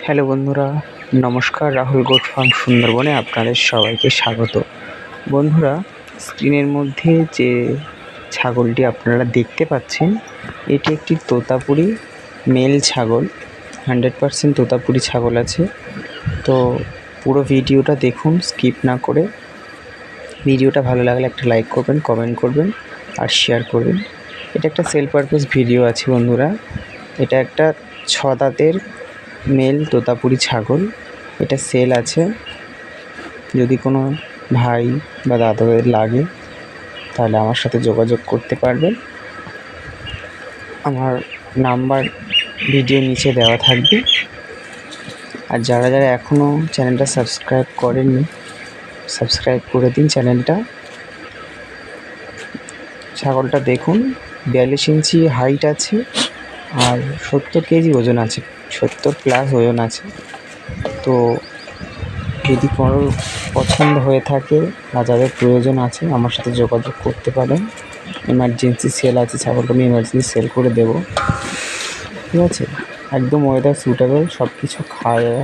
Hello বন্ধুরা, নমস্কার। Rahul goat farm সুন্দরবনে আপনাদের সবাইকে স্বাগত। বন্ধুরা, স্ক্রিনের মধ্যে যে ছাগলটি আপনারা দেখতে পাচ্ছেন, এটি একটি তোতাপুরি মেল ছাগল। 100% তোতাপুরি ছাগল আছে। তো পুরো ভিডিওটা দেখুন, স্কিপ না করে। ভিডিওটা ভালো লাগলে একটা লাইক করবেন, কমেন্ট করবেন আর শেয়ার করবেন। এটা একটা সেল পারপাস ভিডিও আছে বন্ধুরা। এটা একটা 6 দাঁতের মেল তোতাপুরি ছাগল। এটা সেল আছে। যদি কোনো ভাই বা দাদাদের লাগে তাহলে আমার সাথে যোগাযোগ করতে পারবেন। আমার নাম্বার ভিডিও নিচে দেওয়া থাকবে। আর যারা যারা এখনও চ্যানেলটা সাবস্ক্রাইব করেননি, সাবস্ক্রাইব করে দিন চ্যানেলটা। ছাগলটা দেখুন, 42 ইঞ্চি হাইট আছে আর 70 কেজি ওজন আছে, 70+ ওজন আছে। তো যদি কোনো পছন্দ হয়ে থাকে বা যাদের প্রয়োজন আছে আমার সাথে যোগাযোগ করতে পারেন। এমার্জেন্সি সেল আছে, ছাগলটা আমি এমার্জেন্সি সেল করে দেবো, ঠিক আছে? একদম ওয়েদার সুটেবল, সব কিছু খাওয়া,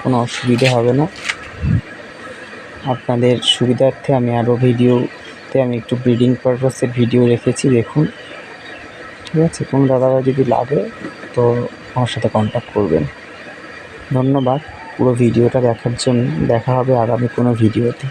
কোনো অসুবিধে হবে না। আপনাদের সুবিধার্থে আমি আরও ভিডিওতে আমি একটু ব্রিডিং পারপাসের ভিডিও রেখেছি, দেখুন, ঠিক আছে? কোনো দাদাভাই যদি লাগে তো আমার সাথে কন্ট্যাক্ট করবেন। ধন্যবাদ পুরো ভিডিওটা দেখার জন্য। দেখা হবে আগামী কোনো ভিডিওতে।